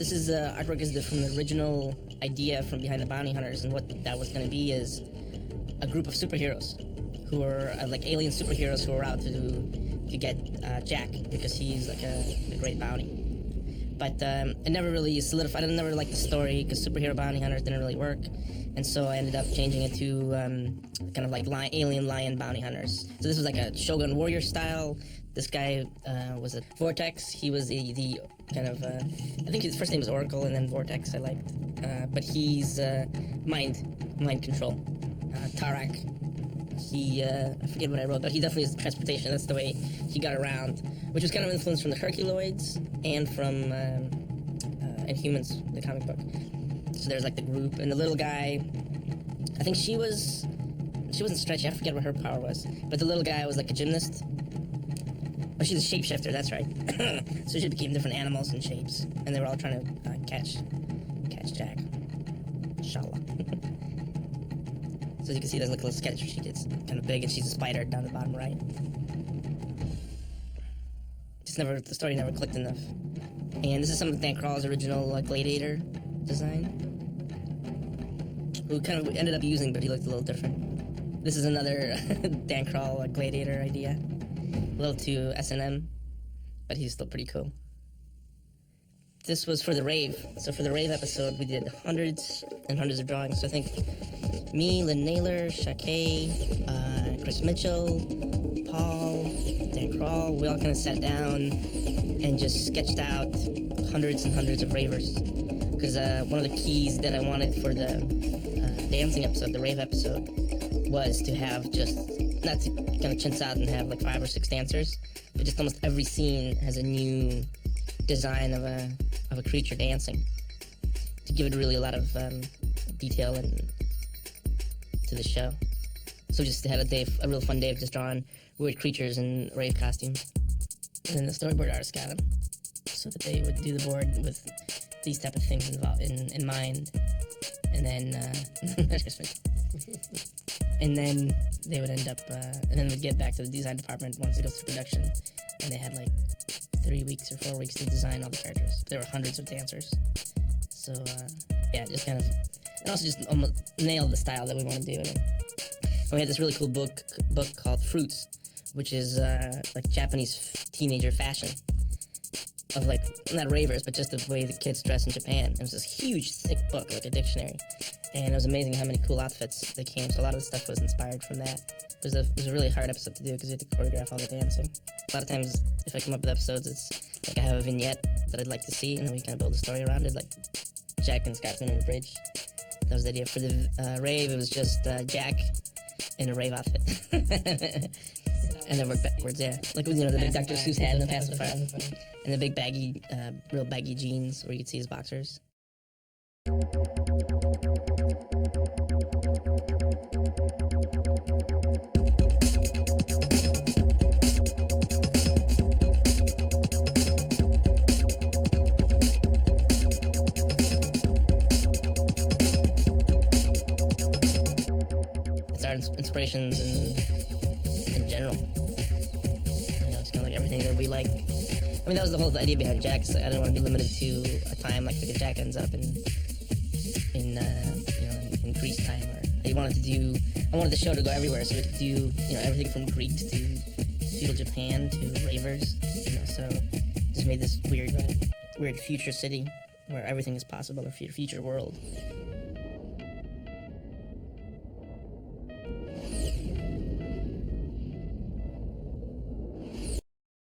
This is artwork is from the original idea from behind the Bounty Hunters, and what that was going to be is a group of superheroes who are like alien superheroes who are out to get Jack because he's like a great bounty. But it never really solidified. I never liked the story because superhero bounty hunters didn't really work, and so I ended up changing it to kind of like alien lion bounty hunters. So this was like a Shogun Warrior style. This guy was a Vortex. He was the kind of I think his first name was Oracle and then Vortex I liked, but he's mind control. Tarak. He I forget what I wrote, but he definitely is transportation. That's the way he got around, which was kind of influenced from the Herculoids and from Inhumans, the comic book. So there's like the group and the little guy. I think she wasn't stretchy. I forget what her power was, but the little guy was like a gymnast. Oh, she's a shapeshifter. That's right. So she became different animals and shapes, and they were all trying to catch Jack. Inshallah. So as you can see, there's like a little sketch where she gets kind of big, and she's a spider down the bottom right. The story never clicked enough. And this is some of Dan Crawl's original Gladiator design, who kind of ended up using, but he looked a little different. This is another Dan Crawl Gladiator idea. A little too S&M, but he's still pretty cool. This was for the rave. So for the rave episode, we did hundreds and hundreds of drawings. So I think me, Lynn Naylor, Shakay, Chris Mitchell, Paul, Dan Crawl, we all kind of sat down and just sketched out hundreds and hundreds of ravers. Because one of the keys that I wanted for the dancing episode, the rave episode, was to have just, not to kind of chintz out and have like 5 or 6 dancers, but just almost every scene has a new design of a creature dancing to give it really a lot of detail and to the show. So we just had a real fun day of just drawing weird creatures in rave costumes. And then the storyboard artist got them so that they would do the board with these type of things in mind. And then and then they would end up and then we'd get back to the design department once it goes to production, and they had like 3 weeks or 4 weeks to design all the characters. There were hundreds of dancers. So yeah, just kind of, and also just almost nailed the style that we want to do. And we had this really cool book called Fruits, which is like Japanese teenager fashion of like, not ravers, but just the way the kids dress in Japan. It was this huge, thick book, like a dictionary. And it was amazing how many cool outfits they came. So a lot of the stuff was inspired from that. It was a really hard episode to do because you had to choreograph all the dancing. A lot of times, if I come up with episodes, it's like I have a vignette that I'd like to see, and then we kind of build a story around it, like Jack and Scotsman in the bridge. That was the idea. For the rave, it was just Jack in a rave outfit. And then work backwards, yeah. Like, the big Dr. Seuss hat and the pacifier. And the big baggy, real baggy jeans where you could see his boxers. It's our inspirations in general. It's kind of like everything that we like. I mean, that was the whole idea behind Jack. I didn't want to be limited to a time like Jack ends up in Greece time. Or I wanted the show to go everywhere, so we could do everything from Greek to feudal Japan to ravers. So just made this weird future city where everything is possible, a future world.